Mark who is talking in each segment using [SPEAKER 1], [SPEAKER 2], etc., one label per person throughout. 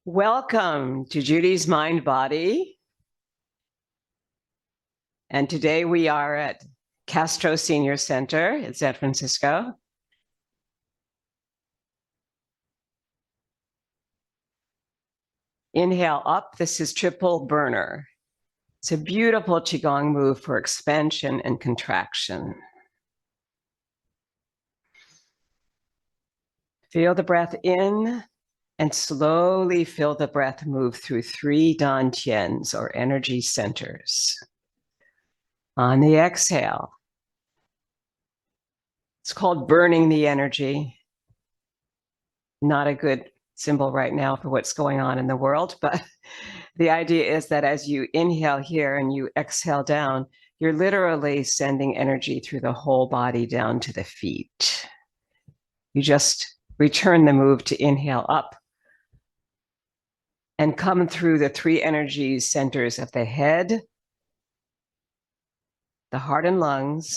[SPEAKER 1] Welcome to Judy's Mind Body. And today we are at Castro Senior Center in San Francisco. Inhale up. This is triple burner. It's a beautiful Qigong move for expansion and contraction. Feel the breath in and slowly feel the breath move through 3 dantians or energy centers. On the exhale, it's called burning the energy. Not a good symbol right now for what's going on in the world, but the idea is that as you inhale here and you exhale down, you're literally sending energy through the whole body down to the feet. You just return the move to inhale up and come through the 3 energy centers of the head, the heart and lungs,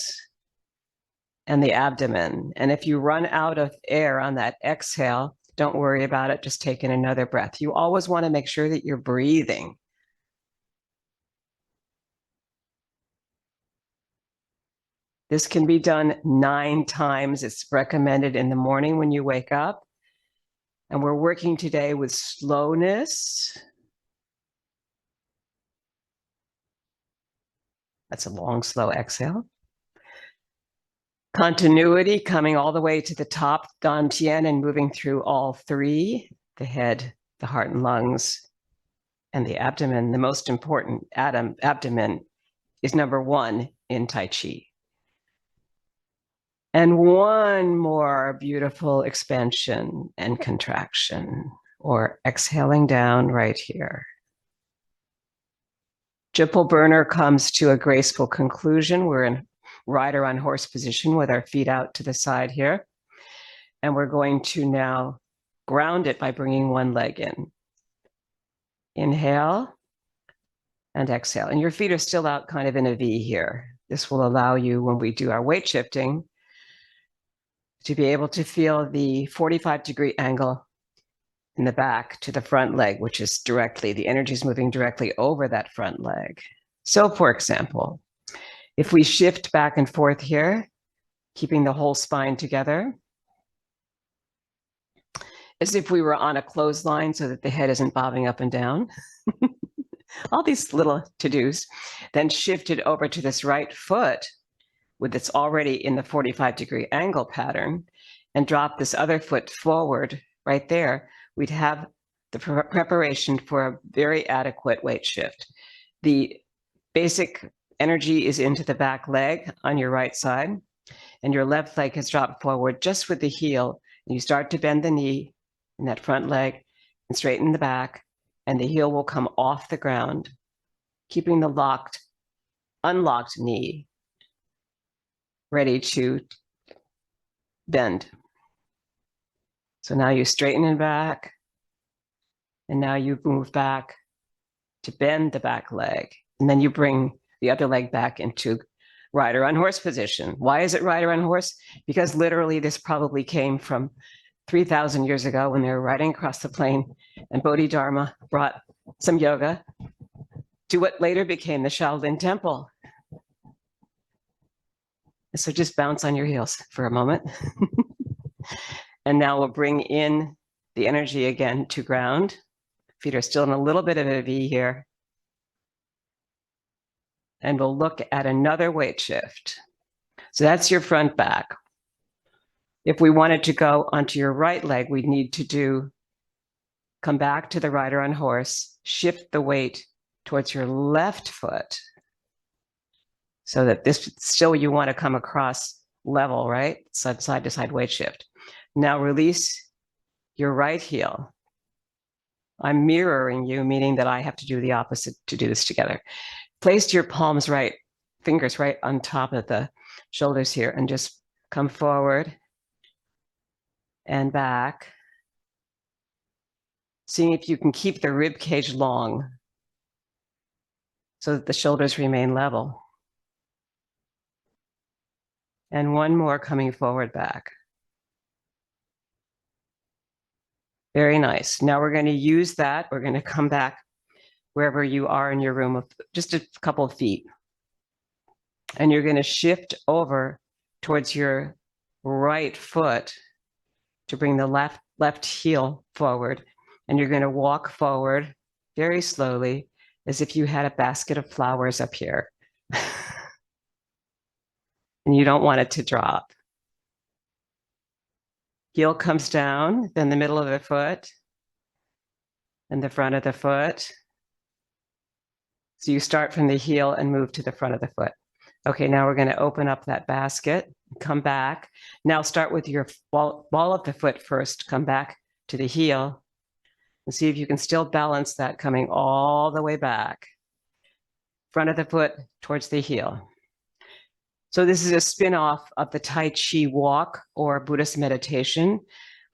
[SPEAKER 1] and the abdomen. And if you run out of air on that exhale, don't worry about it. Just take in another breath. You always want to make sure that you're breathing. This can be done 9 times. It's recommended in the morning when you wake up. And we're working today with slowness. That's a long, slow exhale. Continuity, coming all the way to the top, dantian, and moving through all 3, the head, the heart and lungs, and the abdomen. The most important abdomen is number 1 in Tai Chi. And one more beautiful expansion and contraction, or exhaling down right here. Triple burner comes to a graceful conclusion. We're in rider on horse position with our feet out to the side here. And we're going to now ground it by bringing one leg in. Inhale and exhale. And your feet are still out kind of in a V here. This will allow you, when we do our weight shifting, to be able to feel the 45-degree angle in the back to the front leg, which is directly, the energy is moving directly over that front leg. So for example, if we shift back and forth here, keeping the whole spine together, as if we were on a clothesline so that the head isn't bobbing up and down. All these little to-dos. Then shift it over to this right foot with it's already in the 45-degree angle pattern, and drop this other foot forward right there. We'd have the preparation for a very adequate weight shift. The basic energy is into the back leg on your right side, and your left leg has dropped forward just with the heel. And you start to bend the knee in that front leg and straighten the back, and the heel will come off the ground, keeping the unlocked knee ready to bend. So now you straighten it back, and now you move back to bend the back leg, and then you bring the other leg back into rider on horse position. Why is it rider on horse? Because literally this probably came from 3,000 years ago when they were riding across the plain, and Bodhidharma brought some yoga to what later became the Shaolin Temple. So just bounce on your heels for a moment. And now we'll bring in the energy again to ground. Feet are still in a little bit of a V here. And we'll look at another weight shift. So that's your front back. If we wanted to go onto your right leg, we'd need to come back to the rider on horse, shift the weight towards your left foot, so that this still you want to come across level, right? Side to side weight shift. Now release your right heel. I'm mirroring you, meaning that I have to do the opposite to do this together. Place your palms right, fingers right on top of the shoulders here, and just come forward and back. Seeing if you can keep the rib cage long so that the shoulders remain level. And one more, coming forward back. Very nice. Now we're going to use that. We're going to come back wherever you are in your room, of just a couple of feet. And you're going to shift over towards your right foot to bring the left heel forward. And you're going to walk forward very slowly, as if you had a basket of flowers up here. And you don't want it to drop. Heel comes down, then the middle of the foot, and the front of the foot. So you start from the heel and move to the front of the foot. Okay, now we're going to open up that basket, come back. Now start with your ball of the foot first, come back to the heel, and see if you can still balance that coming all the way back. Front of the foot towards the heel. So this is a spin-off of the Tai Chi walk or Buddhist meditation,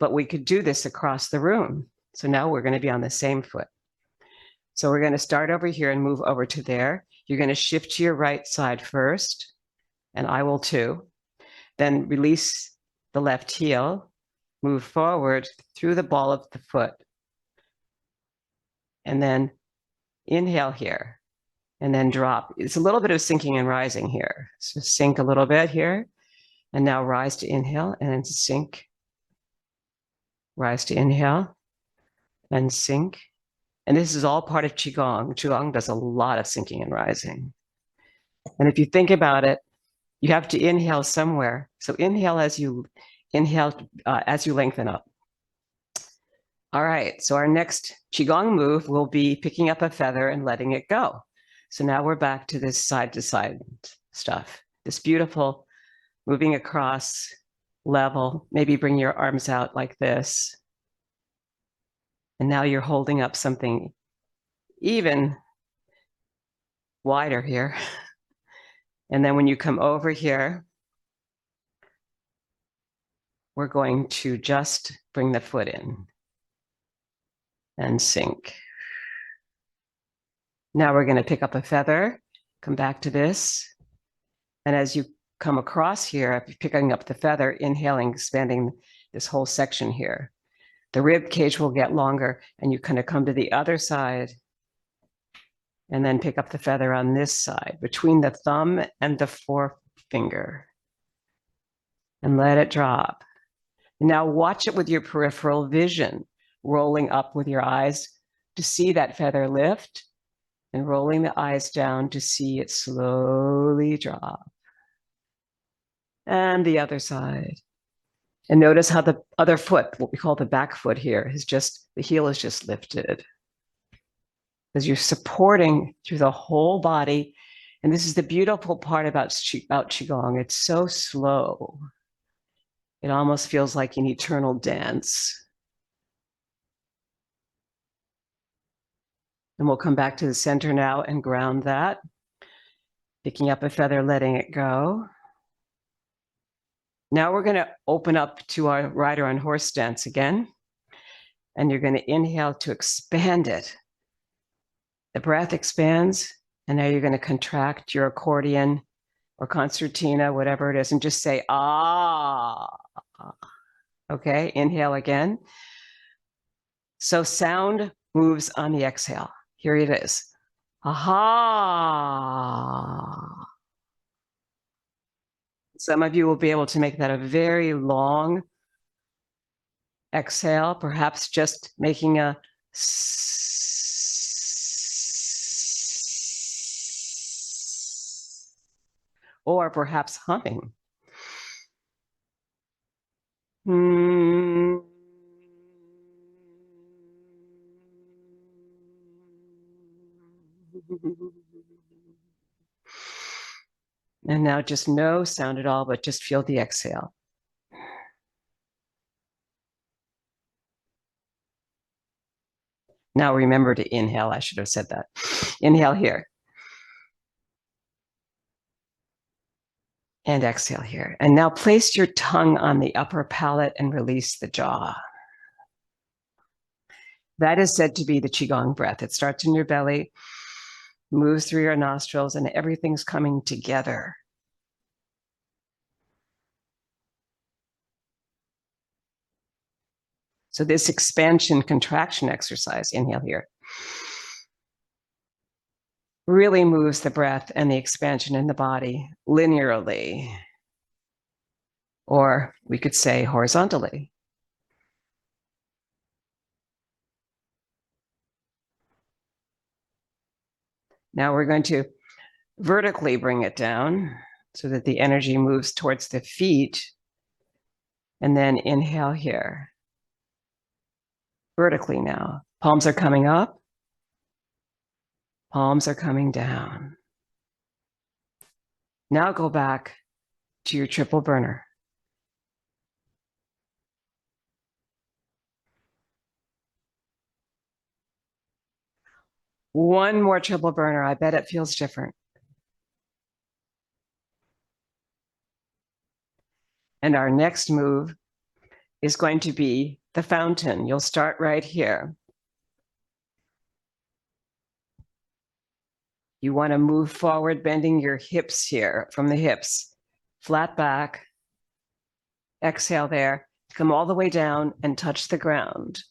[SPEAKER 1] but we could do this across the room. So now we're going to be on the same foot. So we're going to start over here and move over to there. You're going to shift to your right side first, and I will too. Then release the left heel, move forward through the ball of the foot, and then inhale here, and then drop. It's a little bit of sinking and rising here. So sink a little bit here, and now rise to inhale, and then sink. Rise to inhale, and sink. And this is all part of Qigong. Qigong does a lot of sinking and rising. And if you think about it, you have to inhale somewhere. So inhale as you lengthen up. All right, so our next Qigong move will be picking up a feather and letting it go. So now we're back to this side-to-side stuff. This beautiful moving across level. Maybe bring your arms out like this. And now you're holding up something even wider here. And then when you come over here, we're going to just bring the foot in and sink. Now we're going to pick up a feather, come back to this. And as you come across here, picking up the feather, inhaling, expanding this whole section here. The rib cage will get longer, and you kind of come to the other side and then pick up the feather on this side between the thumb and the forefinger and let it drop. Now watch it with your peripheral vision, rolling up with your eyes to see that feather lift and rolling the eyes down to see it slowly drop. And the other side. And notice how the other foot, what we call the back foot here, is just, the heel is just lifted. As you're supporting through the whole body. And this is the beautiful part about Qigong. It's so slow. It almost feels like an eternal dance. And we'll come back to the center now and ground that. Picking up a feather, letting it go. Now we're going to open up to our rider on horse stance again. And you're going to inhale to expand it. The breath expands, and now you're going to contract your accordion or concertina, whatever it is, and just say, ah. Okay, inhale again. So sound moves on the exhale. Here it is. Aha. Some of you will be able to make that a very long exhale, perhaps just making a or perhaps humming. And now just no sound at all, but just feel the exhale. Now remember to inhale. I should have said that. Inhale here. And exhale here. And now place your tongue on the upper palate and release the jaw. That is said to be the Qigong breath. It starts in your belly, moves through your nostrils, and everything's coming together. So this expansion contraction exercise, inhale here, really moves the breath and the expansion in the body linearly, or we could say horizontally. Now we're going to vertically bring it down so that the energy moves towards the feet. And then inhale here. Vertically now. Palms are coming up. Palms are coming down. Now go back to your triple burner. One more triple burner. I bet it feels different. And our next move is going to be the fountain. You'll start right here. You want to move forward, bending your hips here from the hips. Flat back. Exhale there. Come all the way down and touch the ground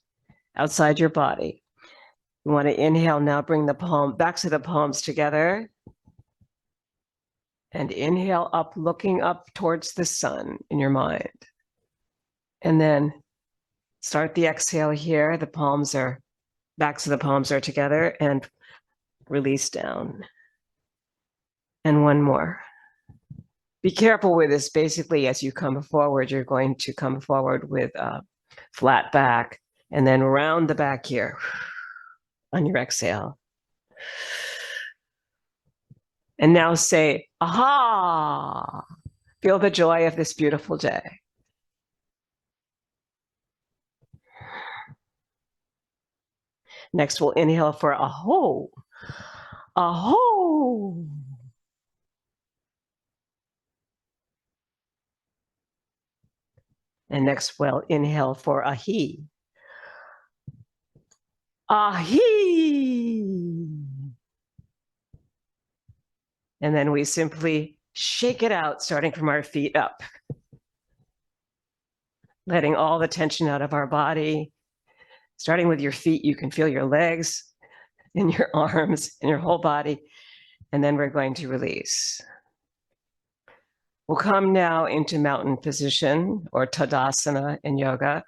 [SPEAKER 1] outside your body. You want to inhale now, bring the backs of the palms together. And inhale up, looking up towards the sun in your mind. And then start the exhale here. The backs of the palms are together, and release down. And one more. Be careful with this. Basically, as you come forward, you're going to come forward with a flat back, and then round the back here on your exhale. And now say, aha! Feel the joy of this beautiful day. Next, we'll inhale for aho. Aho. And next, we'll inhale for ahi. Ahi. And then we simply shake it out, starting from our feet up. Letting all the tension out of our body. Starting with your feet, you can feel your legs and your arms and your whole body. And then we're going to release. We'll come now into mountain position, or Tadasana in yoga,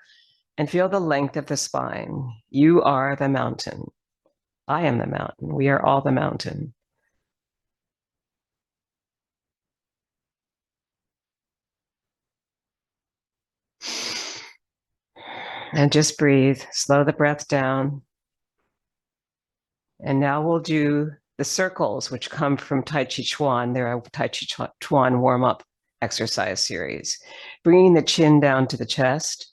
[SPEAKER 1] and feel the length of the spine. You are the mountain. I am the mountain. We are all the mountain. And just breathe. Slow the breath down. And now we'll do the circles, which come from Tai Chi Chuan. They're a Tai Chi Chuan warm-up exercise series. Bringing the chin down to the chest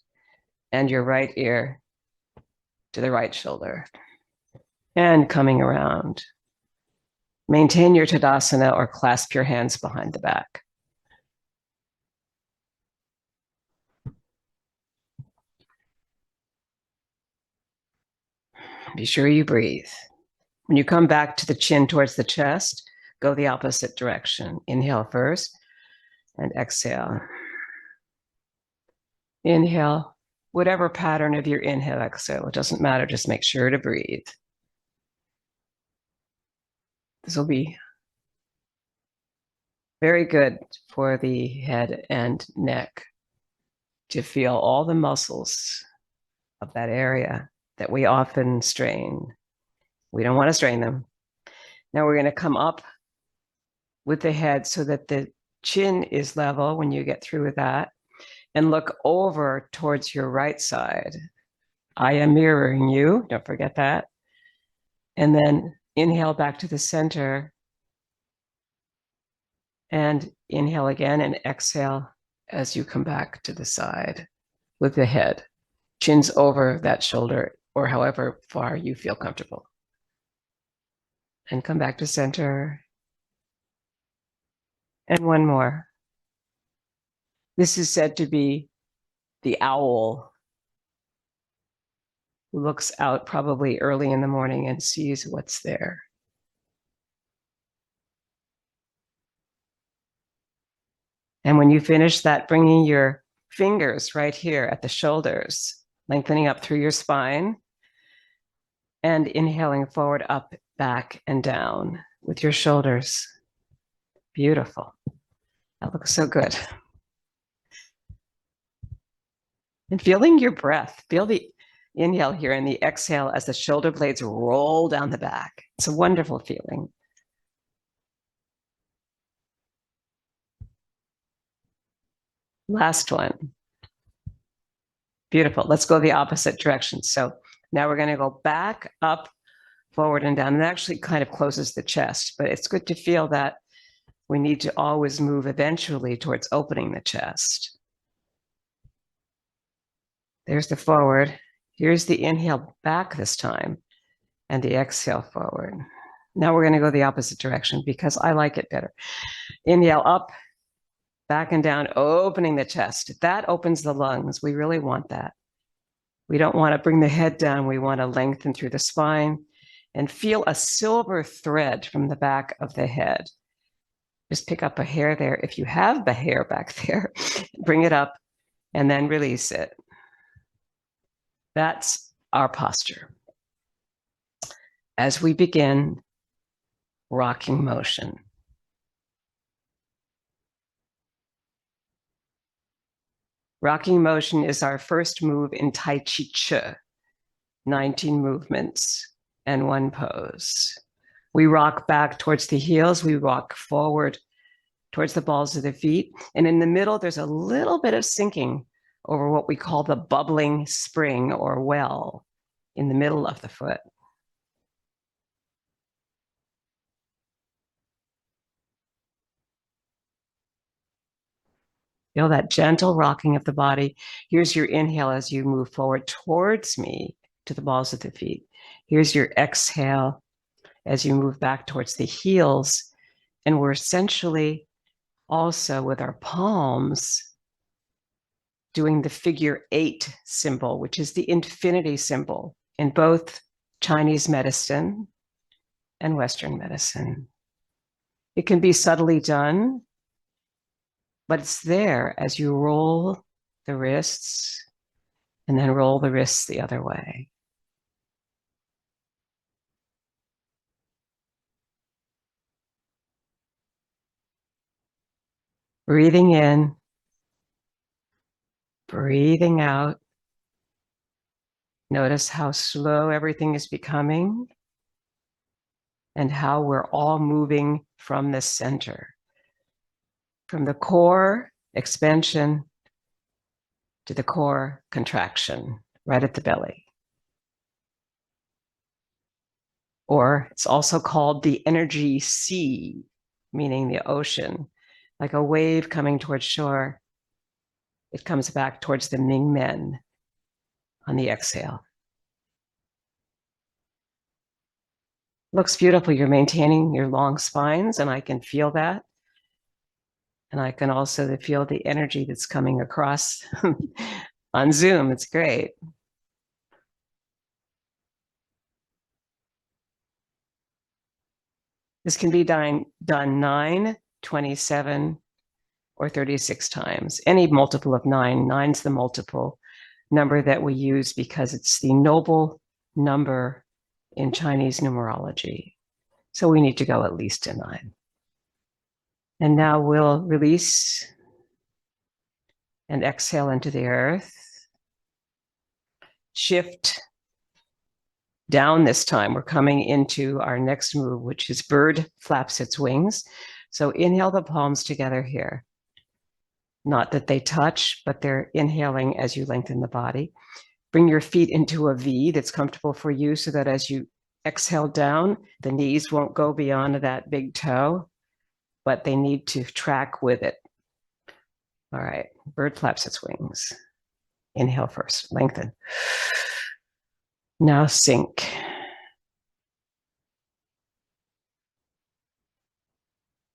[SPEAKER 1] and your right ear to the right shoulder. And coming around. Maintain your Tadasana or clasp your hands behind the back. Be sure you breathe. When you come back to the chin towards the chest, go the opposite direction. Inhale first and exhale. Inhale, whatever pattern of your inhale, exhale, it doesn't matter, just make sure to breathe. This will be very good for the head and neck to feel all the muscles of that area that we often strain. We don't want to strain them. Now we're going to come up with the head so that the chin is level when you get through with that, and look over towards your right side. I am mirroring you, don't forget that. And then inhale back to the center, and inhale again and exhale as you come back to the side with the head. Chin's over that shoulder, or however far you feel comfortable. And come back to center. And one more. This is said to be the owl who looks out probably early in the morning and sees what's there. And when you finish that, bringing your fingers right here at the shoulders, lengthening up through your spine, and inhaling forward, up, back, and down with your shoulders. Beautiful. That looks so good. And feeling your breath. Feel the inhale here and the exhale as the shoulder blades roll down the back. It's a wonderful feeling. Last one. Beautiful. Let's go the opposite direction. So now we're going to go back, up, forward, and down. And that actually kind of closes the chest, but it's good to feel that we need to always move eventually towards opening the chest. There's the forward. Here's the inhale back this time, and the exhale forward. Now we're going to go the opposite direction because I like it better. Inhale up, back and down, opening the chest. That opens the lungs. We really want that. We don't want to bring the head down. We want to lengthen through the spine and feel a silver thread from the back of the head. Just pick up a hair there. If you have the hair back there, bring it up and then release it. That's our posture. As we begin rocking motion. Rocking motion is our first move in Tai Chi Chih, 19 movements and one pose. We rock back towards the heels, we rock forward towards the balls of the feet, and in the middle, there's a little bit of sinking over what we call the bubbling spring or well in the middle of the foot. Feel that gentle rocking of the body. Here's your inhale as you move forward towards me to the balls of the feet. Here's your exhale as you move back towards the heels. And we're essentially also with our palms doing the figure 8 symbol, which is the infinity symbol in both Chinese medicine and Western medicine. It can be subtly done, but it's there as you roll the wrists and then roll the wrists the other way. Breathing in, breathing out. Notice how slow everything is becoming and how we're all moving from the center. From the core expansion to the core contraction, right at the belly. Or it's also called the energy sea, meaning the ocean, like a wave coming towards shore. It comes back towards the Ming Men on the exhale. Looks beautiful. You're maintaining your long spines, and I can feel that. And I can also feel the energy that's coming across on Zoom. It's great. This can be done 9, 27, or 36 times. Any multiple of 9. 9's the multiple number that we use because it's the noble number in Chinese numerology. So we need to go at least to 9. And now we'll release and exhale into the earth. Shift down this time. We're coming into our next move, which is bird flaps its wings. So inhale the palms together here. Not that they touch, but they're inhaling as you lengthen the body. Bring your feet into a V that's comfortable for you so that as you exhale down, the knees won't go beyond that big toe, but they need to track with it. All right, bird flaps its wings. Inhale first, lengthen. Now sink.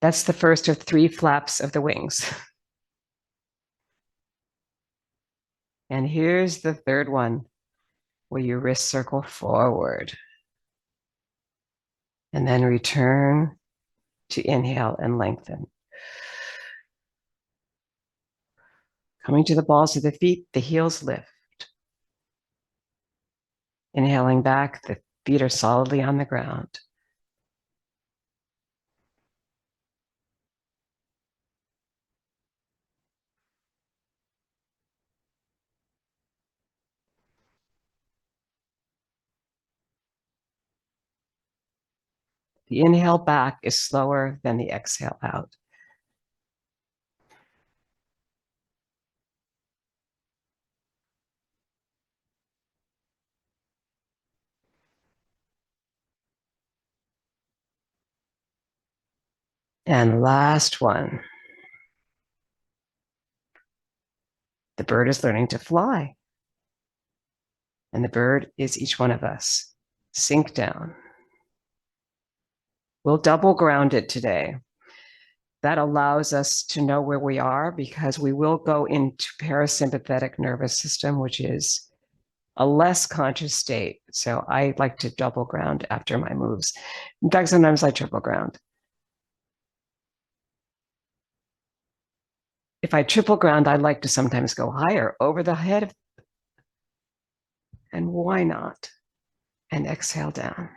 [SPEAKER 1] That's the first of 3 flaps of the wings. And here's the third one, where your wrists circle forward. And then return to inhale and lengthen. Coming to the balls of the feet, the heels lift. Inhaling back, the feet are solidly on the ground. The inhale back is slower than the exhale out. And last one. The bird is learning to fly. And the bird is each one of us. Sink down. We'll double ground it today. That allows us to know where we are because we will go into parasympathetic nervous system, which is a less conscious state. So I like to double ground after my moves. In fact, sometimes I triple ground. If I triple ground, I like to sometimes go higher over the head. And why not? And exhale down.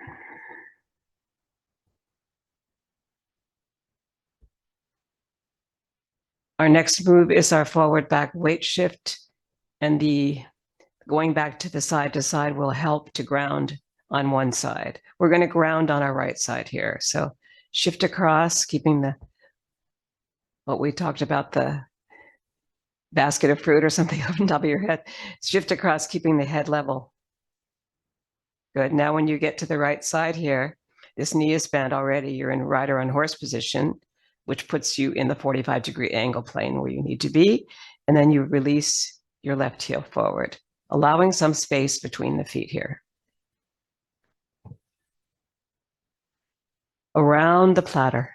[SPEAKER 1] Our next move is our forward back weight shift. And the going back to side will help to ground on one side. We're going to ground on our right side here. So shift across, keeping what we talked about, the basket of fruit or something up on top of your head. Shift across, keeping the head level. Good. Now when you get to the right side here, this knee is bent already. You're in rider on horse position, which puts you in the 45-degree angle plane where you need to be. And then you release your left heel forward, allowing some space between the feet here. Around the platter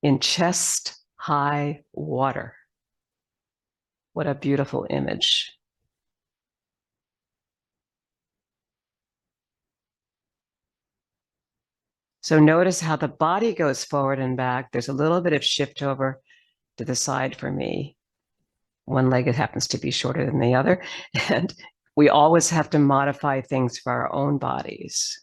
[SPEAKER 1] in chest high water. What a beautiful image. So notice how the body goes forward and back. There's a little bit of shift over to the side for me. One leg, it happens to be shorter than the other. And we always have to modify things for our own bodies.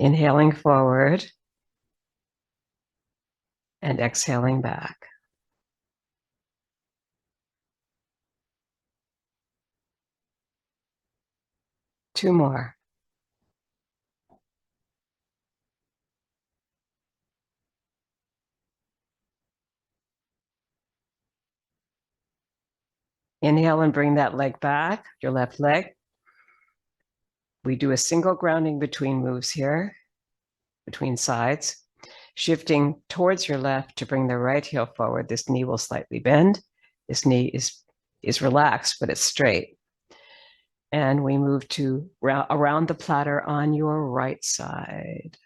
[SPEAKER 1] Inhaling forward and exhaling back. Two more. Inhale and bring that leg back, your left leg. We do a single grounding between moves here, between sides. Shifting towards your left to bring the right heel forward. This knee will slightly bend. This knee is relaxed, but it's straight. And we move to around the platter on your right side.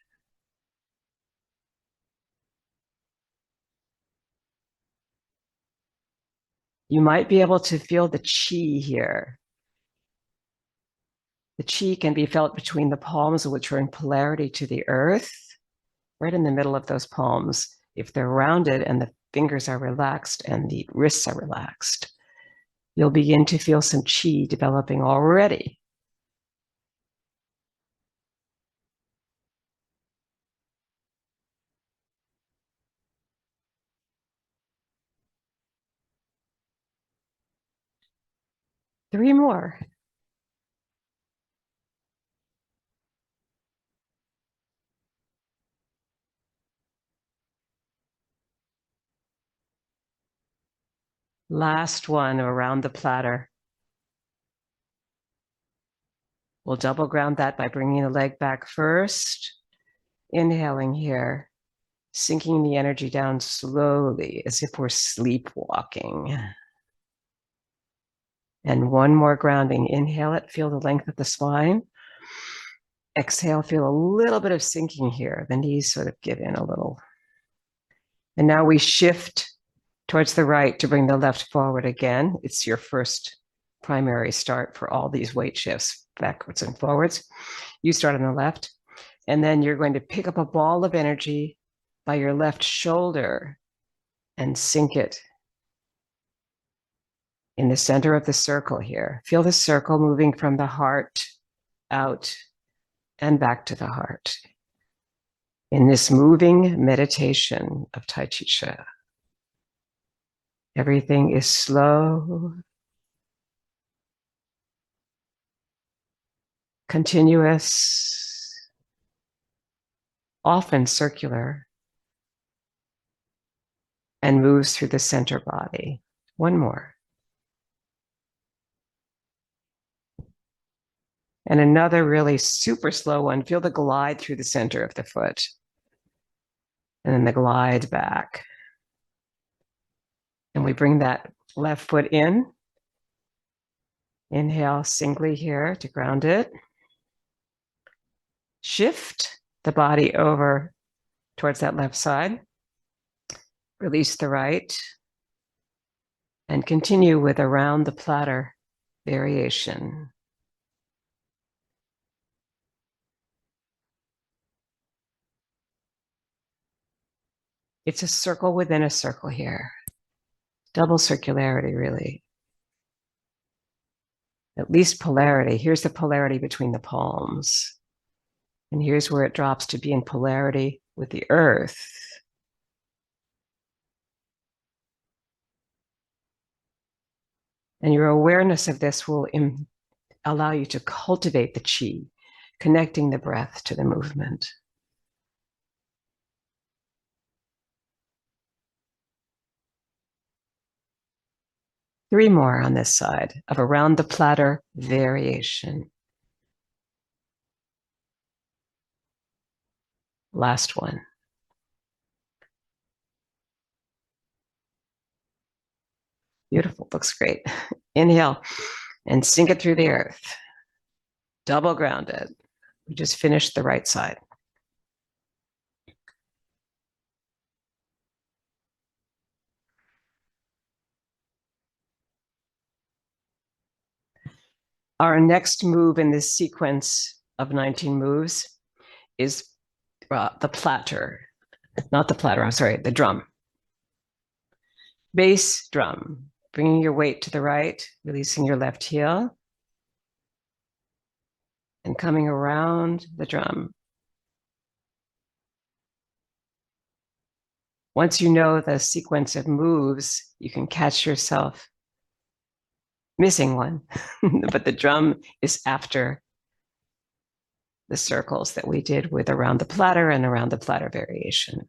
[SPEAKER 1] You might be able to feel the chi here. The chi can be felt between the palms, which are in polarity to the earth, right in the middle of those palms. If they're rounded and the fingers are relaxed and the wrists are relaxed, you'll begin to feel some chi developing already. Three more. Last one around the platter. We'll double ground that by bringing the leg back first. Inhaling here, sinking the energy down slowly as if we're sleepwalking. And one more grounding. Inhale it, feel the length of the spine. Exhale, feel a little bit of sinking here. The knees sort of give in a little. And now we shift towards the right to bring the left forward again. It's your first primary start for all these weight shifts, backwards and forwards. You start on the left. And then you're going to pick up a ball of energy by your left shoulder and sink it in the center of the circle here. Feel the circle moving from the heart out and back to the heart in this moving meditation of Tai Chi Chih. Everything is slow, continuous, often circular, and moves through the center body. One more. And another really super slow one. Feel the glide through the center of the foot. And then the glide back. And we bring that left foot in. Inhale singly here to ground it. Shift the body over towards that left side. Release the right. And continue with around the platter variation. It's a circle within a circle here. Double circularity, really. At least polarity. Here's the polarity between the palms. And here's where it drops to be in polarity with the earth. And your awareness of this will allow you to cultivate the chi, connecting the breath to the movement. Three more on this side of around the platter variation. Last one. Beautiful, looks great. Inhale and sink it through the earth. Double grounded. We just finished the right side. Our next move in this sequence of 19 moves is the platter. Not the platter, I'm sorry, the drum. Bass drum. Bringing your weight to the right, releasing your left heel, and coming around the drum. Once you know the sequence of moves, you can catch yourself missing one, but the drum is after the circles that we did with around the platter and around the platter variation.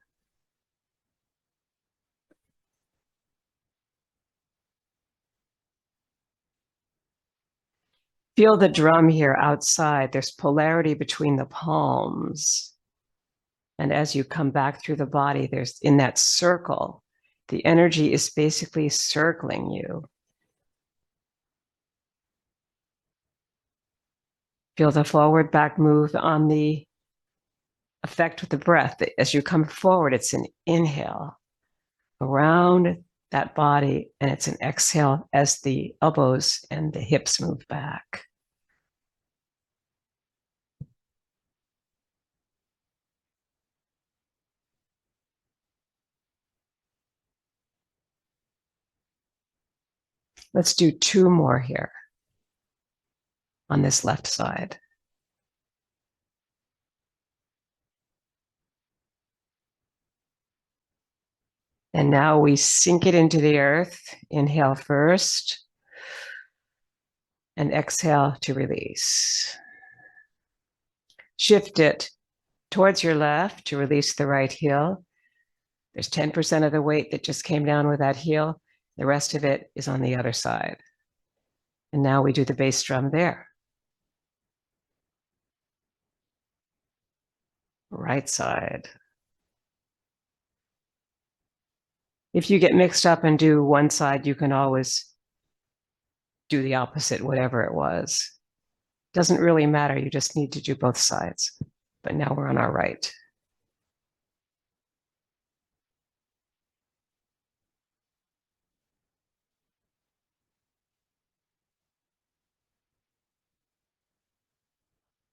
[SPEAKER 1] Feel the drum here outside. There's polarity between the palms. And as you come back through the body, there's in that circle, the energy is basically circling you. Feel the forward back move on the effect with the breath. As you come forward, it's an inhale around that body, and it's an exhale as the elbows and the hips move back. Let's do two more here on this left side. And now we sink it into the earth. Inhale first and exhale to release. Shift it towards your left to release the right heel. There's 10% of the weight that just came down with that heel. The rest of it is on the other side. And now we do the bass drum there. Right side. If you get mixed up and do one side, you can always do the opposite, whatever it was. Doesn't really matter. You just need to do both sides. But now we're on our right.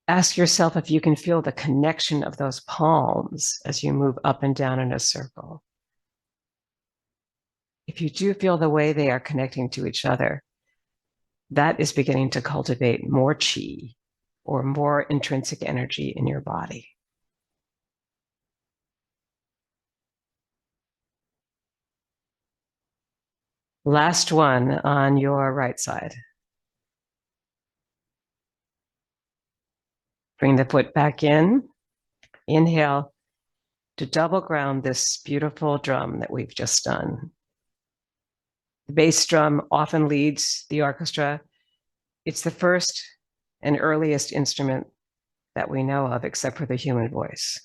[SPEAKER 1] Ask yourself if you can feel the connection of those palms as you move up and down in a circle. If you do feel the way they are connecting to each other, that is beginning to cultivate more chi or more intrinsic energy in your body. Last one on your right side. Bring the foot back in. Inhale to double ground this beautiful drum that we've just done. The bass drum often leads the orchestra. It's the first and earliest instrument that we know of, except for the human voice.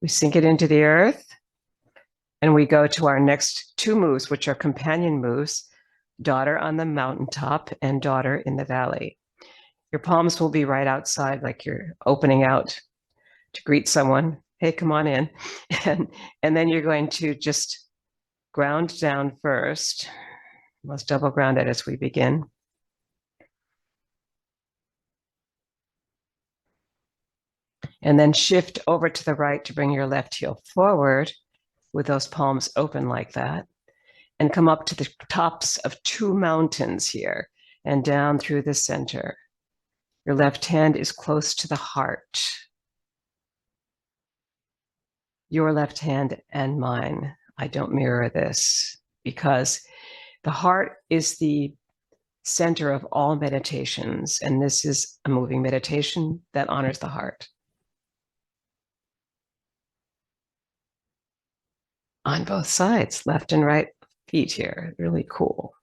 [SPEAKER 1] We sink it into the earth, and we go to our next two moves, which are companion moves, daughter on the mountaintop and daughter in the valley. Your palms will be right outside, like you're opening out to greet someone. Hey, come on in. And then you're going to just ground down first. Let's double ground it as we begin. And then shift over to the right to bring your left heel forward with those palms open like that. And come up to the tops of two mountains here and down through the center. Your left hand is close to the heart. Your left hand and mine. I don't mirror this because the heart is the center of all meditations, and this is a moving meditation that honors the heart. On both sides, left and right feet here. Really cool.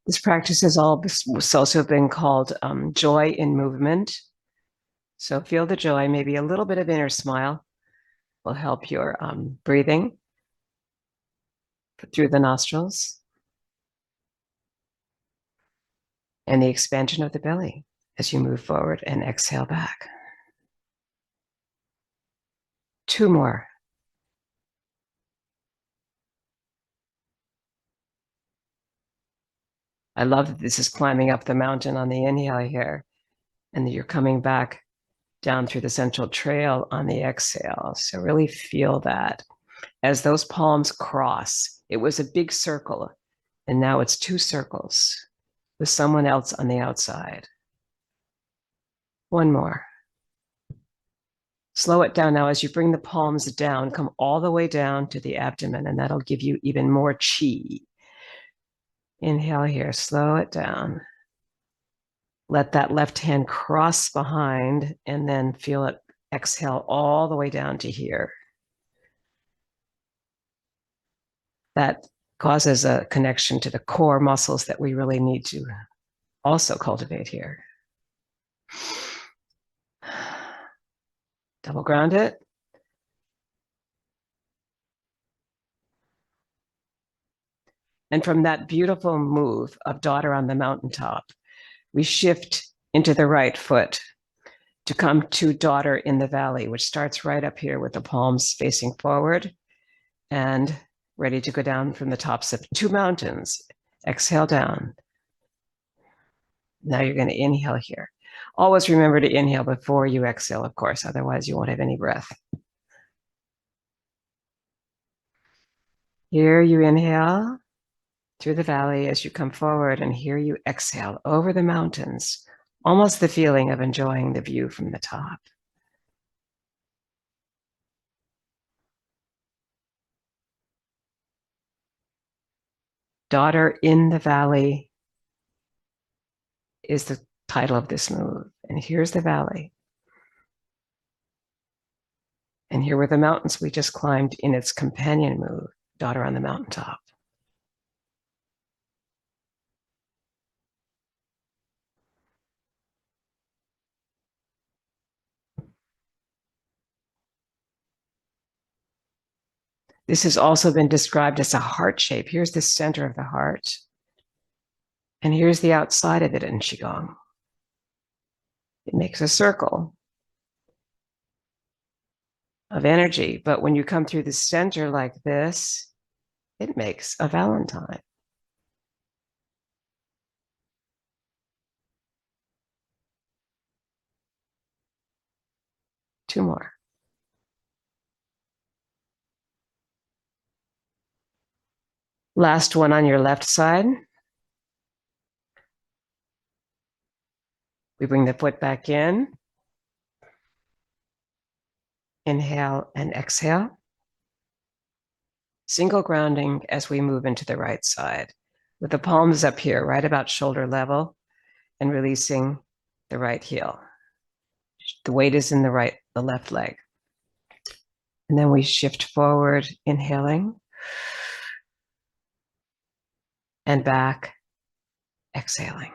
[SPEAKER 1] This practice has also been called joy in movement. So feel the joy, maybe a little bit of inner smile will help your breathing through the nostrils and the expansion of the belly as you move forward and exhale back. Two more. I love that this is climbing up the mountain on the inhale here, and that you're coming back down through the central trail on the exhale. So really feel that. As those palms cross, it was a big circle, and now it's two circles with someone else on the outside. One more. Slow it down now as you bring the palms down, come all the way down to the abdomen, and that'll give you even more chi. Inhale here, slow it down. Let that left hand cross behind and then feel it exhale all the way down to here. That causes a connection to the core muscles that we really need to also cultivate here. Double ground it. And from that beautiful move of daughter on the mountaintop, we shift into the right foot to come to daughter in the valley, which starts right up here with the palms facing forward and ready to go down from the tops of two mountains. Exhale down. Now you're going to inhale here. Always remember to inhale before you exhale, of course, otherwise you won't have any breath. Here you inhale through the valley as you come forward, and here you exhale over the mountains, almost the feeling of enjoying the view from the top. Daughter in the Valley is the title of this move. And here's the valley. And here were the mountains we just climbed in its companion move, daughter on the mountaintop. This has also been described as a heart shape. Here's the center of the heart. And here's the outside of it in Qigong. It makes a circle of energy. But when you come through the center like this, it makes a Valentine. Two more. Last one on your left side. We bring the foot back in. Inhale and exhale. Single grounding as we move into the right side. With the palms up here, right about shoulder level, and releasing the right heel. The weight is in the left leg. And then we shift forward, inhaling. And back, exhaling.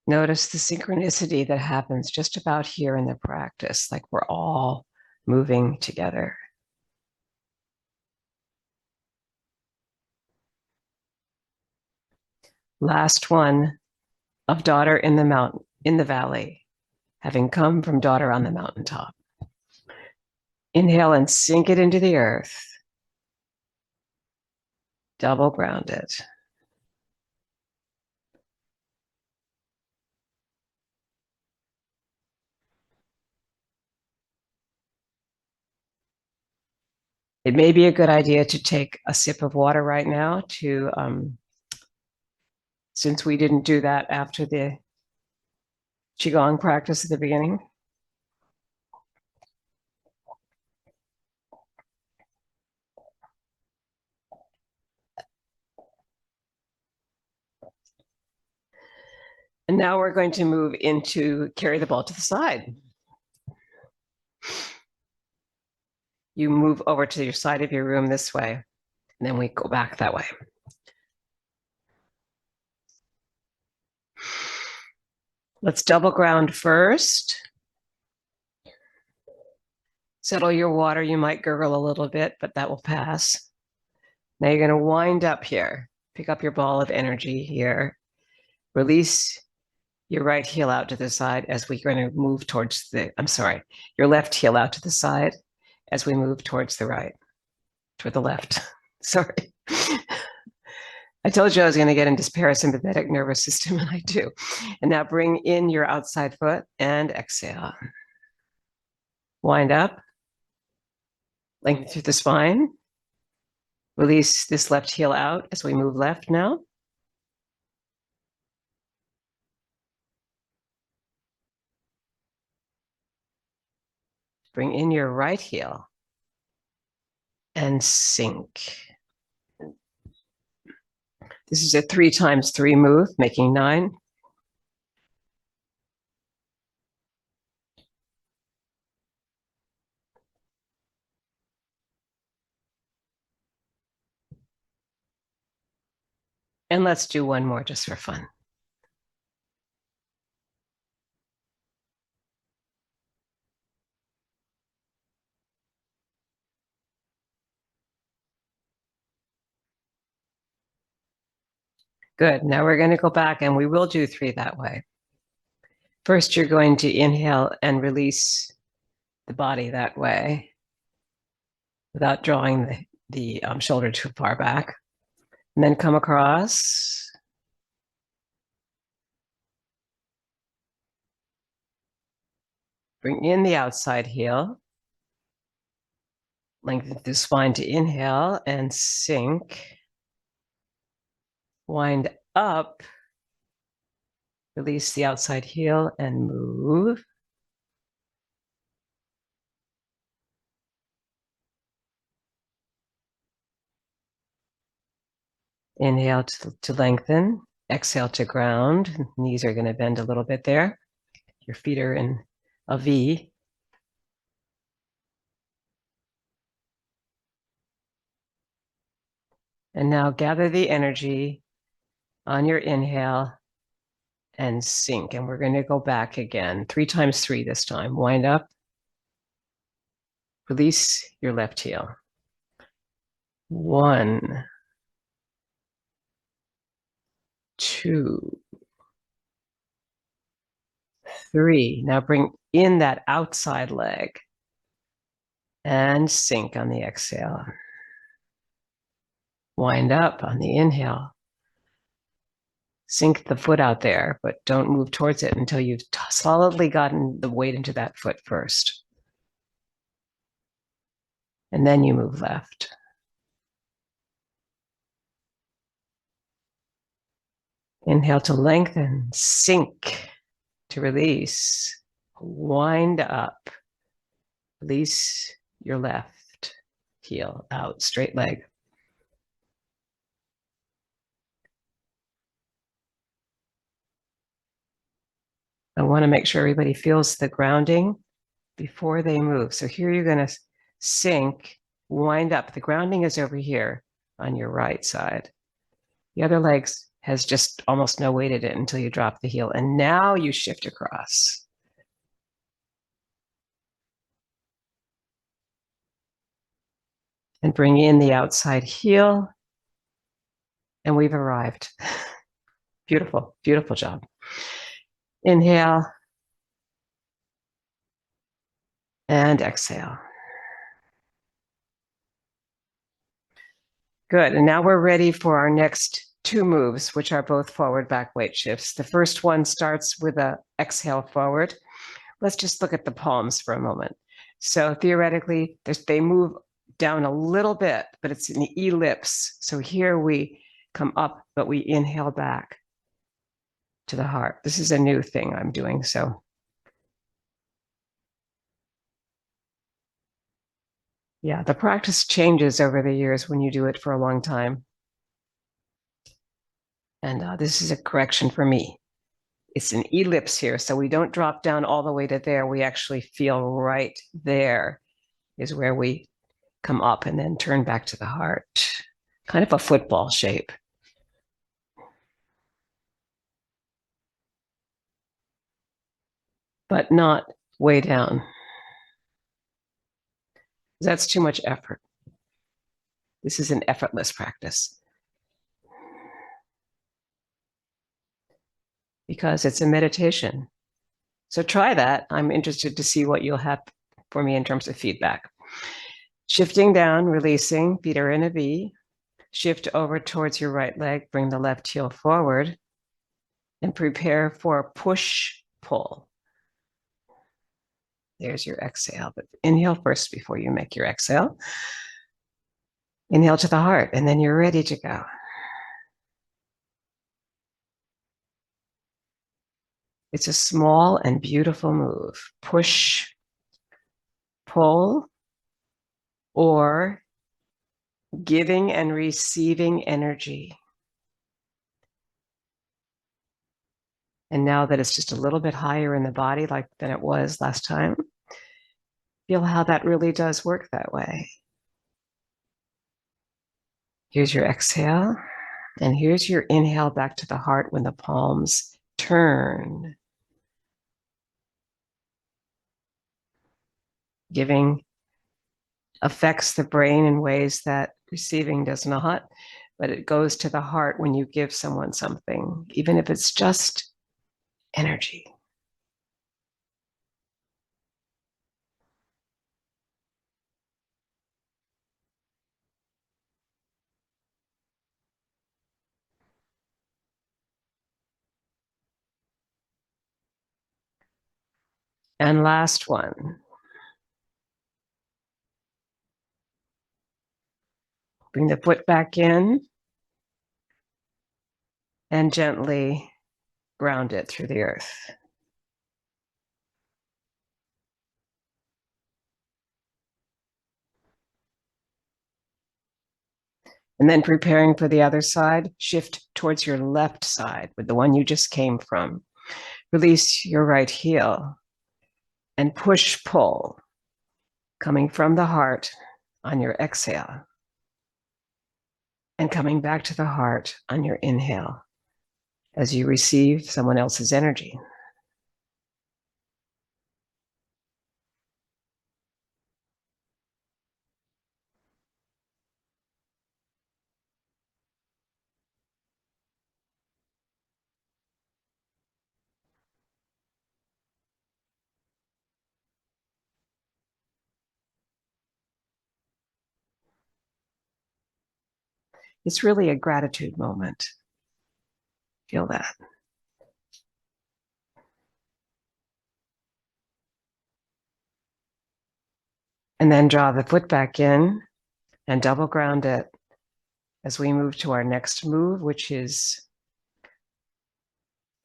[SPEAKER 1] Notice the synchronicity that happens just about here in the practice, like we're all moving together. Last one of daughter in the mountain, in the valley, having come from daughter on the mountaintop. Inhale and sink it into the earth. Double ground it. It may be a good idea to take a sip of water right now to, since we didn't do that after the Qigong practice at the beginning. And now we're going to move into carry the ball to the side. You move over to your side of your room this way, and then we go back that way. Let's double ground first. Settle your water. You might gurgle a little bit, but that will pass. Now you're going to wind up here. Pick up your ball of energy here. Release your right heel out to the side as we're going to move towards your left heel out to the side as we move towards the right, toward the left. Sorry. I told you I was going to get into parasympathetic nervous system, and I do. And now bring in your outside foot and exhale. Wind up. Lengthen through the spine. Release this left heel out as we move left now. Bring in your right heel and sink. This is a 3 times 3 move, making 9. And let's do one more just for fun. Good. Now we're going to go back, and we will do 3 that way. First, you're going to inhale and release the body that way without drawing the shoulder too far back. And then come across. Bring in the outside heel. Lengthen the spine to inhale and sink. Wind up. Release the outside heel and move. Inhale to lengthen. Exhale to ground. Knees are going to bend a little bit there. Your feet are in a V. And now gather the energy on your inhale and sink. And we're going to go back again. 3 times 3 this time. Wind up. Release your left heel. 1, 2, 3. Now bring in that outside leg and sink on the exhale. Wind up on the inhale. Sink the foot out there, but don't move towards it until you've solidly gotten the weight into that foot first. And then you move left. Inhale to lengthen, sink to release, wind up, release your left heel out, straight leg. I want to make sure everybody feels the grounding before they move. So here you're going to sink, wind up. The grounding is over here on your right side. The other leg has just almost no weight in it until you drop the heel. And now you shift across. And bring in the outside heel. And we've arrived. Beautiful, beautiful job. Inhale. And exhale. Good. And now we're ready for our next 2 moves, which are both forward back weight shifts. The first one starts with an exhale forward. Let's just look at the palms for a moment. So theoretically, they move down a little bit, but it's an ellipse. So here we come up, but we inhale back to the heart. This is a new thing I'm doing. So yeah, the practice changes over the years when you do it for a long time. And this is a correction for me. It's an ellipse here, so we don't drop down all the way to there. We actually feel right there is where we come up and then turn back to the heart. Kind of a football shape. But not way down. That's too much effort. This is an effortless practice. Because it's a meditation. So try that. I'm interested to see what you'll have for me in terms of feedback. Shifting down, releasing, feet are in a V. Shift over towards your right leg, bring the left heel forward, and prepare for push-pull. There's your exhale, but inhale first before you make your exhale. Inhale to the heart, and then you're ready to go. It's a small and beautiful move. Push, pull, or giving and receiving energy. And now that it's just a little bit higher in the body than it was last time, feel how that really does work that way. Here's your exhale, and here's your inhale back to the heart when the palms turn. Giving affects the brain in ways that receiving does not, but it goes to the heart when you give someone something, even if it's just energy. And last one. Bring the foot back in and gently ground it through the earth. And then preparing for the other side, shift towards your left side with the one you just came from. Release your right heel and push, pull, coming from the heart on your exhale and coming back to the heart on your inhale as you receive someone else's energy. It's really a gratitude moment. Feel that. And then draw the foot back in and double ground it as we move to our next move, which is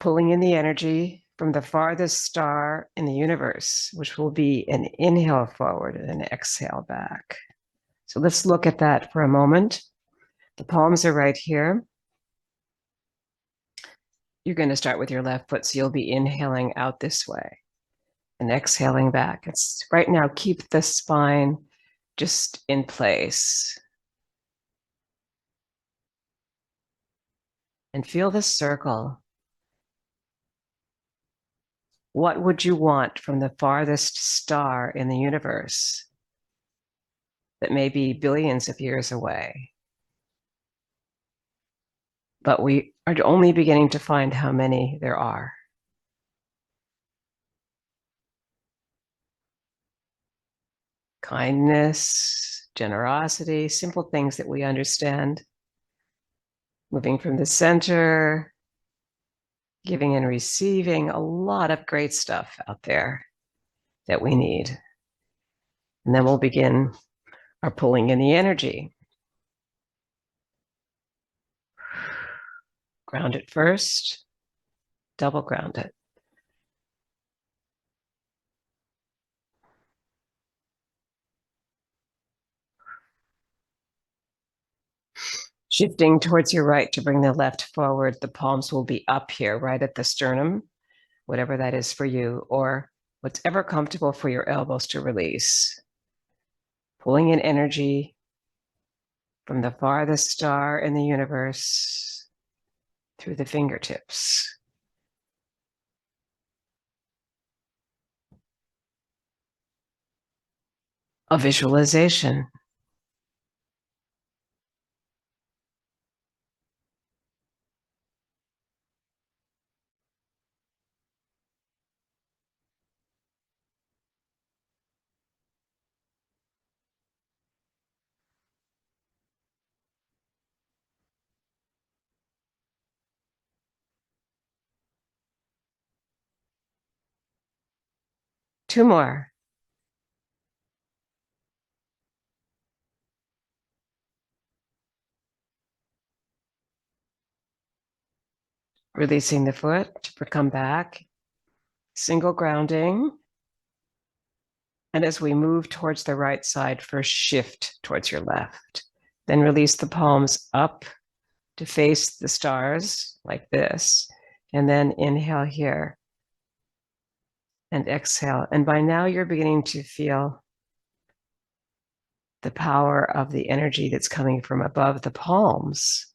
[SPEAKER 1] pulling in the energy from the farthest star in the universe, which will be an inhale forward and an exhale back. So let's look at that for a moment. The palms are right here. You're going to start with your left foot, so you'll be inhaling out this way and exhaling back. It's right now, keep the spine just in place. And feel the circle. What would you want from the farthest star in the universe that may be billions of years away? But we are only beginning to find how many there are. Kindness, generosity, simple things that we understand. Moving from the center, giving and receiving, a lot of great stuff out there that we need. And then we'll begin our pulling in the energy. Ground it first, double ground it. Shifting towards your right to bring the left forward, the palms will be up here, right at the sternum, whatever that is for you, or whatever comfortable for your elbows to release. Pulling in energy from the farthest star in the universe through the fingertips. A visualization. Two more. Releasing the foot to come back. Single grounding. And as we move towards the right side, first shift towards your left. Then release the palms up to face the stars like this. And then inhale here and exhale. And by now you're beginning to feel the power of the energy that's coming from above the palms.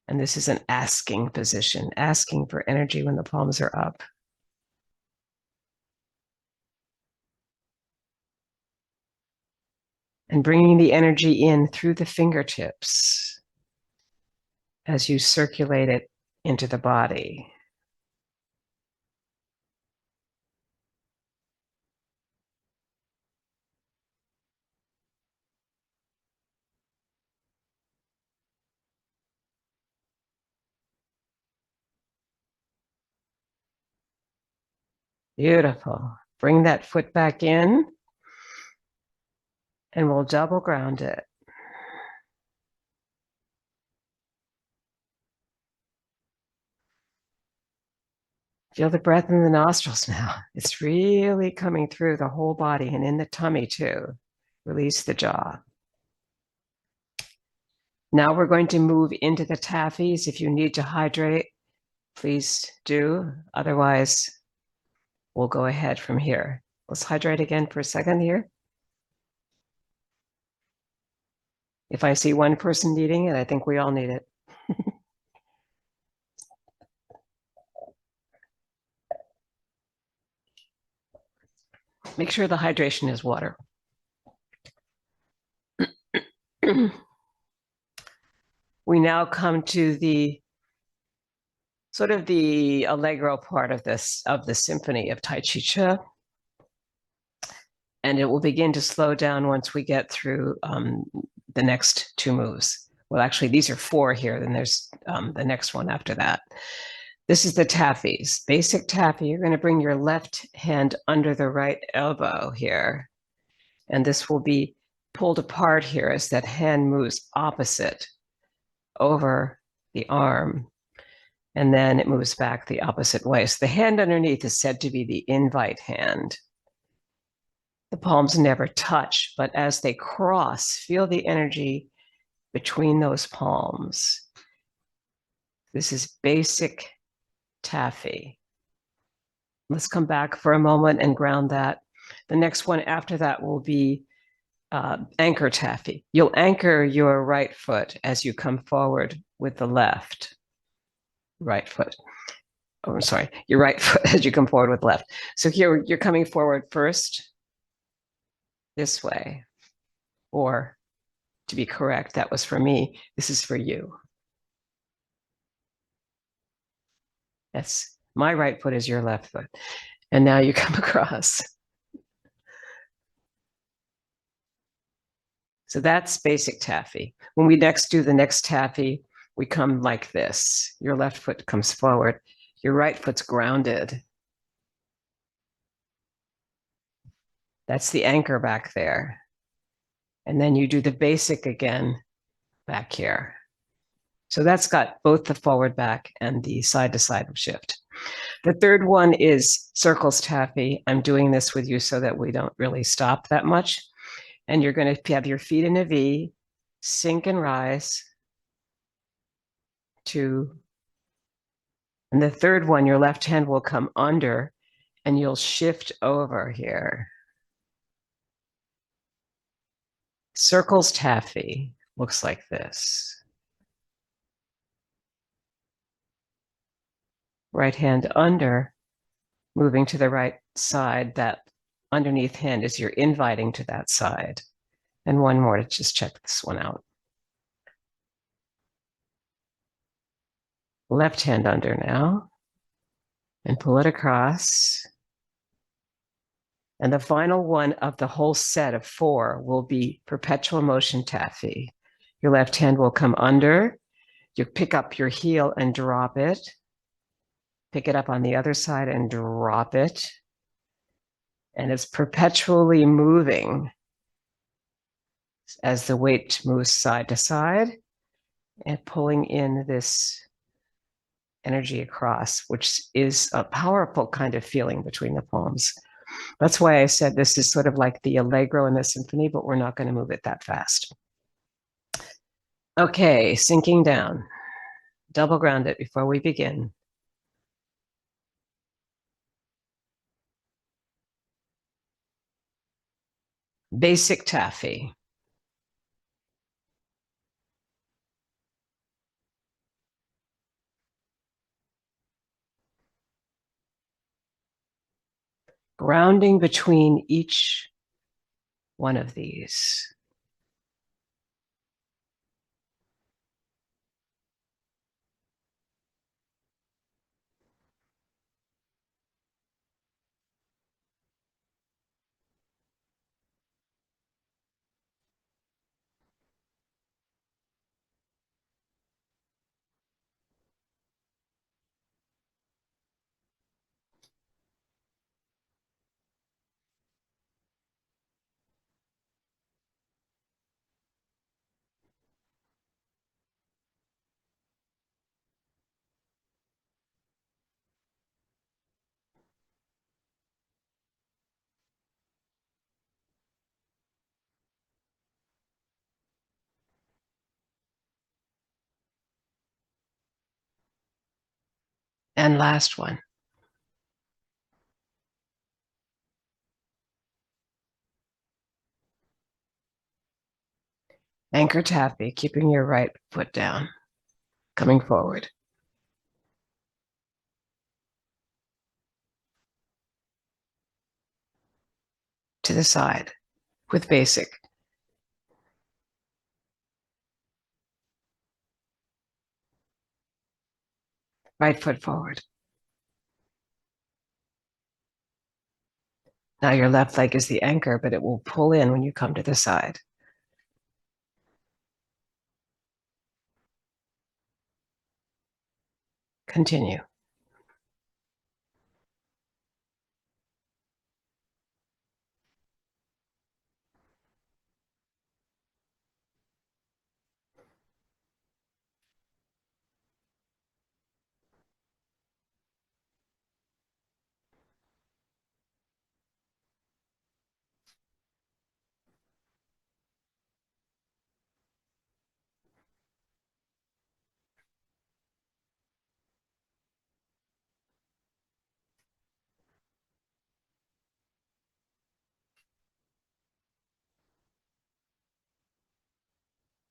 [SPEAKER 1] And this is an asking position, asking for energy when the palms are up. And bringing the energy in through the fingertips as you circulate it into the body. Beautiful. Bring that foot back in and we'll double ground it. Feel the breath in the nostrils now. It's really coming through the whole body and in the tummy too. Release the jaw. Now we're going to move into the taffies. If you need to hydrate, please do. Otherwise, we'll go ahead from here. Let's hydrate again for a second here. If I see one person needing it, I think we all need it. Make sure the hydration is water. We now come to the sort of the allegro part of the symphony of Tai Chi Chih. And it will begin to slow down once we get through the next two moves. Well, actually, these are four here. Then there's the next one after that. This is the taffies. Basic taffy. You're going to bring your left hand under the right elbow here. And this will be pulled apart here as that hand moves opposite over the arm. And then it moves back the opposite way. So the hand underneath is said to be the invite hand. The palms never touch, but as they cross, feel the energy between those palms. This is basic taffy. Let's come back for a moment and ground that. The next one after that will be anchor taffy. You'll anchor your right foot as you come forward with the left. Right foot. Oh, I'm sorry. Your right foot as you come forward with left. So here you're coming forward first this way. Or to be correct, that was for me. This is for you. That's my right foot is your left foot. And now you come across. So that's basic taffy. When we next do the next taffy, we come like this. Your left foot comes forward. Your right foot's grounded. That's the anchor back there. And then you do the basic again back here. So that's got both the forward back and the side to side shift. The third one is circles taffy. I'm doing this with you so that we don't really stop that much. And you're going to have your feet in a V, sink and rise. 2. And the third one, your left hand will come under and you'll shift over here. Circles taffy looks like this. Right hand under, moving to the right side. That underneath hand is you're inviting to that side. And one more to just check this one out. Left hand under now. And pull it across. And the final one of the whole set of 4 will be perpetual motion taffy. Your left hand will come under. You pick up your heel and drop it. Pick it up on the other side and drop it. And it's perpetually moving as the weight moves side to side and pulling in this energy across, which is a powerful kind of feeling between the palms. That's why I said this is sort of like the allegro in the symphony, but we're not going to move it that fast. Okay, sinking down. Double ground it before we begin. Basic taffy. Grounding between each one of these. And last one. Anchor taffy, keeping your right foot down, coming forward. To the side with basic. Right foot forward. Now your left leg is the anchor, but it will pull in when you come to the side. Continue.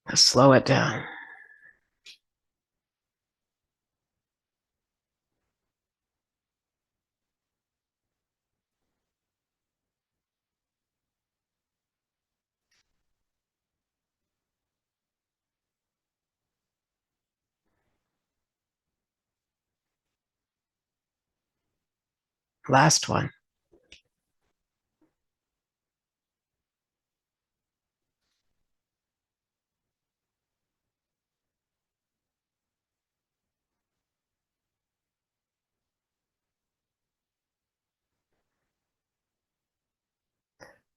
[SPEAKER 1] Now slow it down. Last one.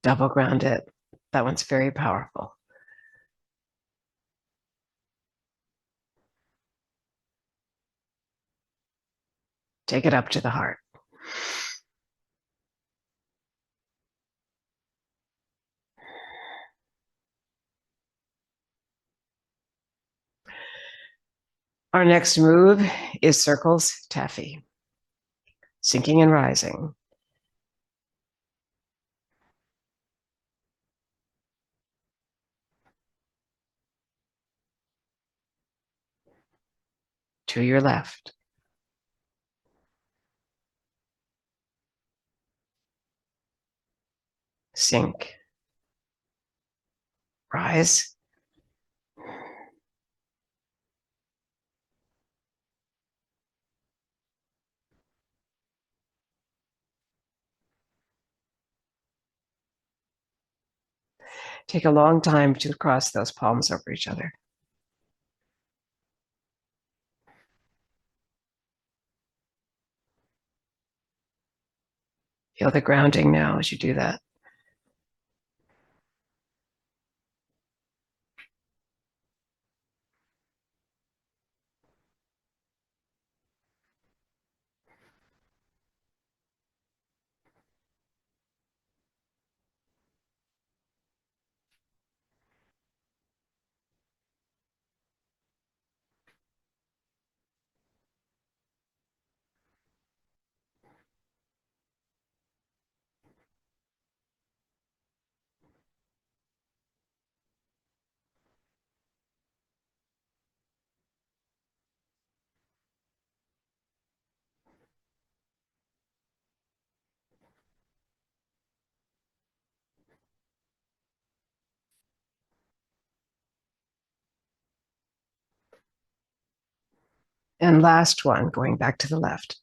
[SPEAKER 1] Double ground it. That one's very powerful. Take it up to the heart. Our next move is circles taffy. Sinking and rising. To your left. Sink. Rise. Take a long time to cross those palms over each other. Feel the grounding now as you do that. And last one, going back to the left.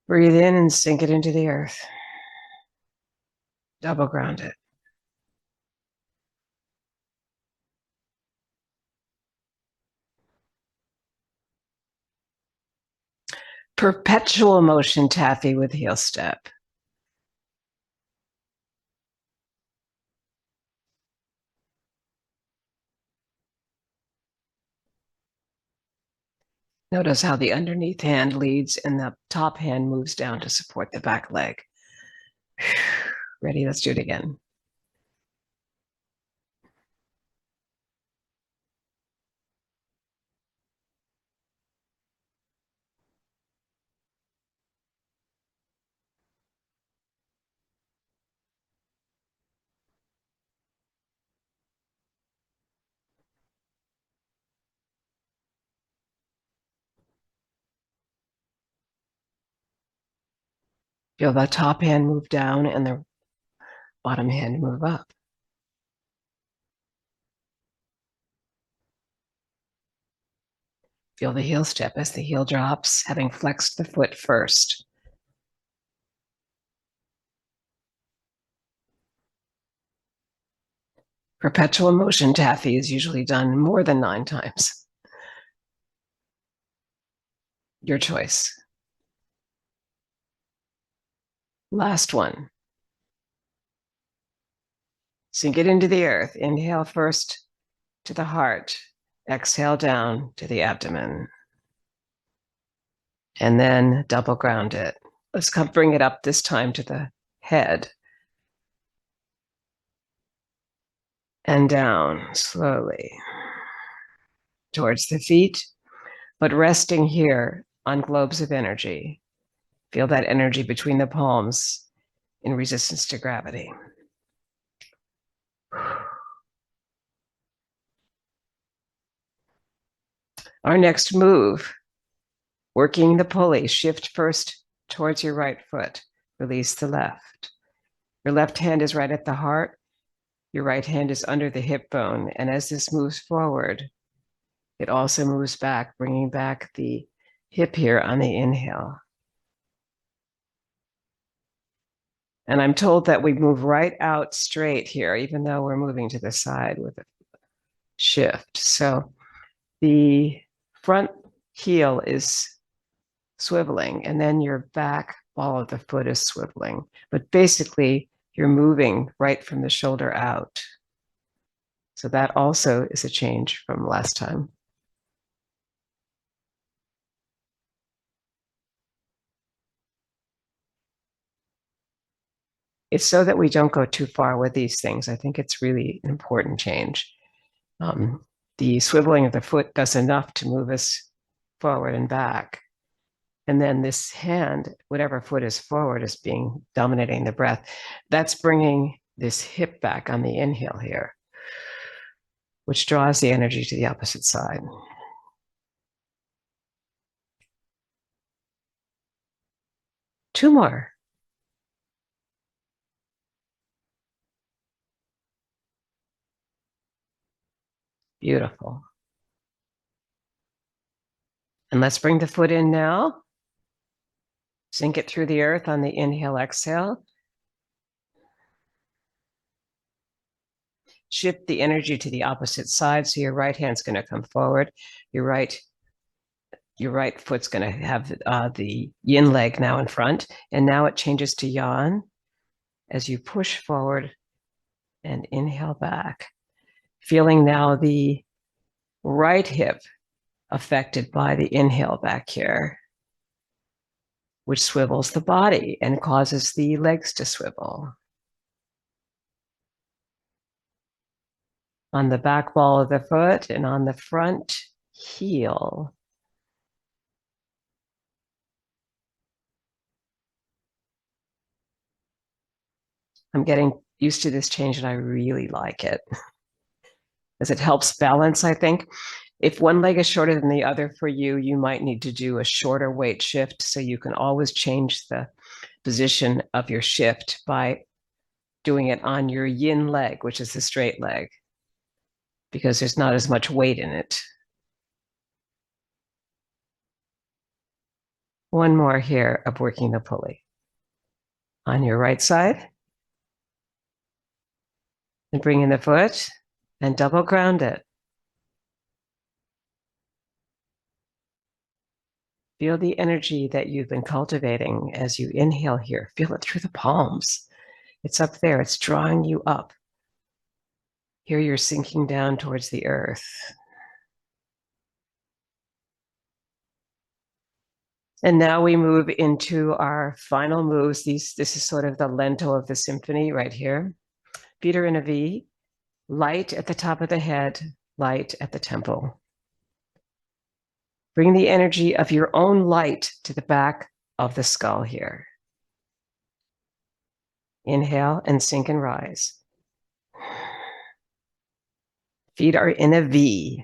[SPEAKER 1] Breathe in and sink it into the earth. Double ground it. Perpetual motion taffy with heel step. Notice how the underneath hand leads and the top hand moves down to support the back leg. Ready? Let's do it again. Feel the top hand move down and the bottom hand move up. Feel the heel step as the heel drops, having flexed the foot first. Perpetual motion taffy is usually done more than 9 times. Your choice. Last one. Sink it into the earth. Inhale first to the heart. Exhale down to the abdomen. And then double ground it. Let's bring it up this time to the head. And down slowly towards the feet, but resting here on globes of energy. Feel that energy between the palms in resistance to gravity. Our next move, working the pulley. Shift first towards your right foot. Release the left. Your left hand is right at the heart. Your right hand is under the hip bone. And as this moves forward, it also moves back, bringing back the hip here on the inhale. And I'm told that we move right out straight here, even though we're moving to the side with a shift. So the front heel is swiveling, and then your back ball of the foot is swiveling. But basically, you're moving right from the shoulder out. So that also is a change from last time. It's so that we don't go too far with these things. I think it's really an important change. The swiveling of the foot does enough to move us forward and back. And then this hand, whatever foot is forward, is dominating the breath. That's bringing this hip back on the inhale here, which draws the energy to the opposite side. Two more. Beautiful. And let's bring the foot in now. Sink it through the earth on the inhale, exhale. Shift the energy to the opposite side. So your right hand's going to come forward. Your right foot's going to have the yin leg now in front. And now it changes to yang as you push forward and inhale back. Feeling now the right hip affected by the inhale back here, which swivels the body and causes the legs to swivel. On the back ball of the foot and on the front heel. I'm getting used to this change and I really like it, as it helps balance, I think. If one leg is shorter than the other for you, you might need to do a shorter weight shift, so you can always change the position of your shift by doing it on your yin leg, which is the straight leg, because there's not as much weight in it. One more here of working the pulley. On your right side, and bring in the foot and double ground it. Feel the energy that you've been cultivating as you inhale here. Feel it through the palms. It's up there. It's drawing you up. Here you're sinking down towards the earth. And now we move into our final moves. This is sort of the lento of the symphony right here. Feet are in a V, light at the top of the head, light at the temple. Bring the energy of your own light to the back of the skull here. Inhale and sink and rise. Feet are in a V.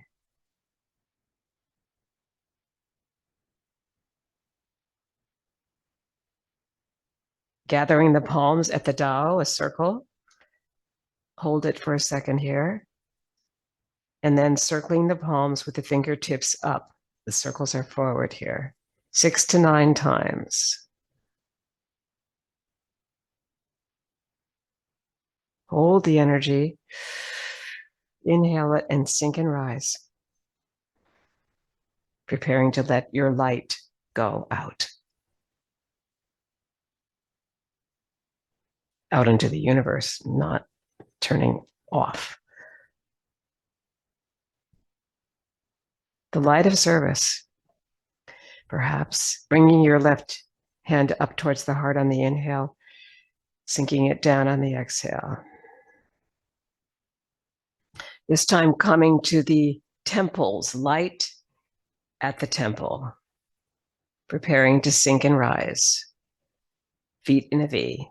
[SPEAKER 1] Gathering the palms at the Tao, a circle. Hold it for a second here. And then circling the palms with the fingertips up. The circles are forward here. 6 to 9 times. Hold the energy. Inhale it and sink and rise. Preparing to let your light go out. Out into the universe, not turning off. The light of service. Perhaps bringing your left hand up towards the heart on the inhale, sinking it down on the exhale. This time coming to the temples, light at the temple. Preparing to sink and rise. Feet in a V.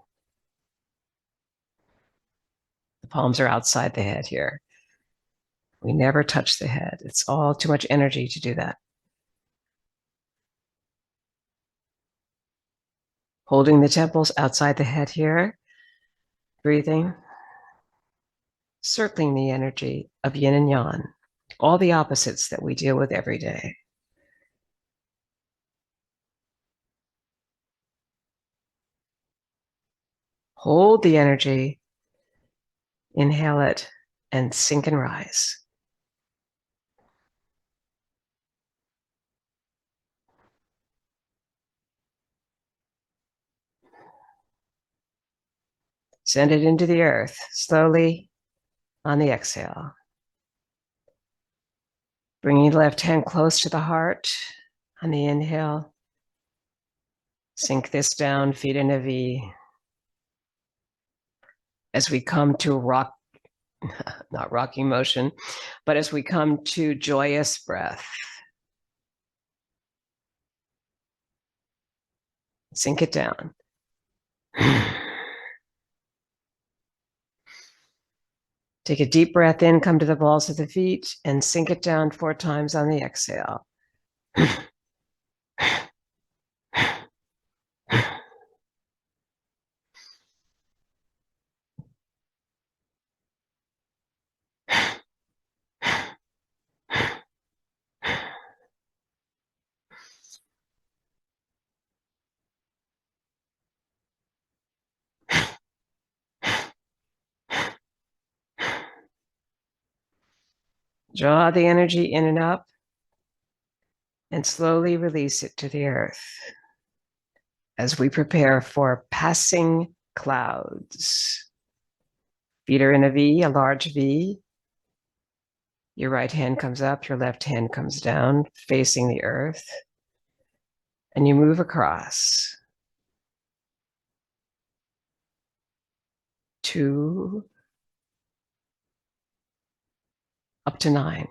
[SPEAKER 1] The palms are outside the head here. We never touch the head. It's all too much energy to do that. Holding the temples outside the head here. Breathing. Circling the energy of yin and yang. All the opposites that we deal with every day. Hold the energy. Inhale it and sink and rise. Send it into the earth slowly on the exhale. Bringing the left hand close to the heart on the inhale. Sink this down, feet in a V. As we come to rock, not rocking motion, but as we come to joyous breath. Sink it down. Take a deep breath in, come to the balls of the feet, and sink it down 4 times on the exhale. Draw the energy in and up, and slowly release it to the earth as we prepare for passing clouds. Feet are in a V, a large V. Your right hand comes up, your left hand comes down, facing the earth, and you move across. 2, up to 9.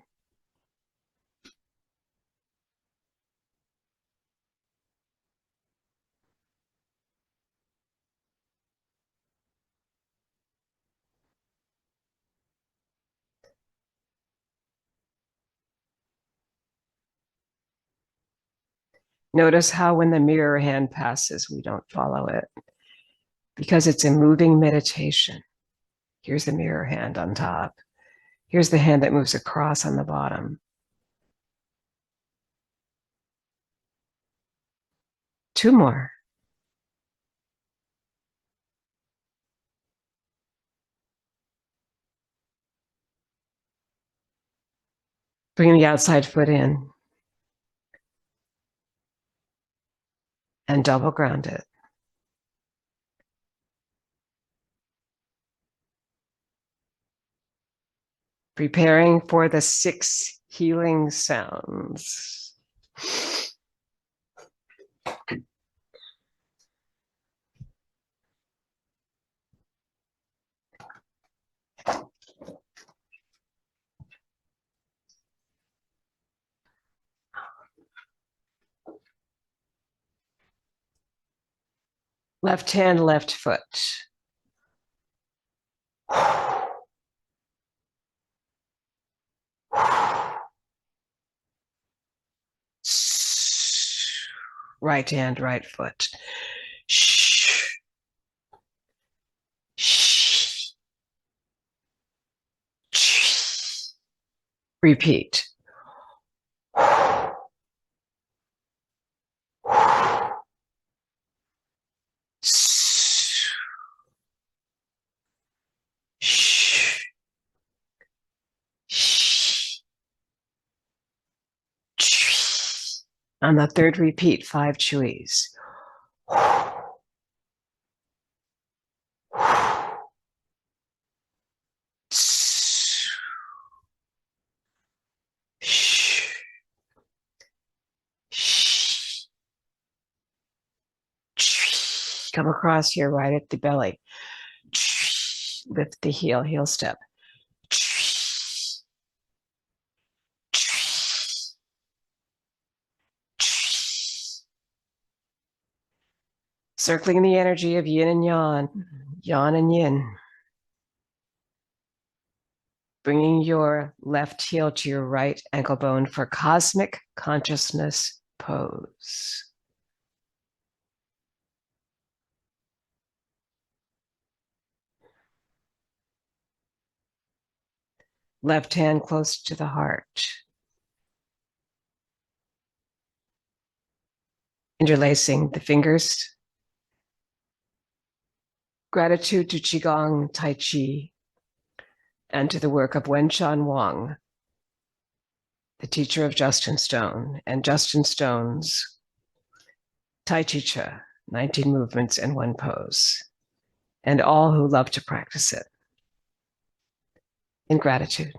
[SPEAKER 1] Notice how when the mirror hand passes, we don't follow it because it's a moving meditation. Here's the mirror hand on top. Here's the hand that moves across on the bottom. 2 more. Bring the outside foot in and double ground it. Preparing for the 6 healing sounds. Left hand, left foot. Right hand, right foot. Repeat. On the third repeat, 5 chewies. Come across here right at the belly. Lift the heel, heel step. Circling the energy of yin and yang, yang and yin. Bringing your left heel to your right ankle bone for cosmic consciousness pose. Left hand close to the heart. Interlacing the fingers. Gratitude to Qigong, Tai Chi, and to the work of Wen-Shan Huang, the teacher of Justin Stone, and Justin Stone's T'ai Chi Chih, 19 movements in one pose, and all who love to practice it. In gratitude.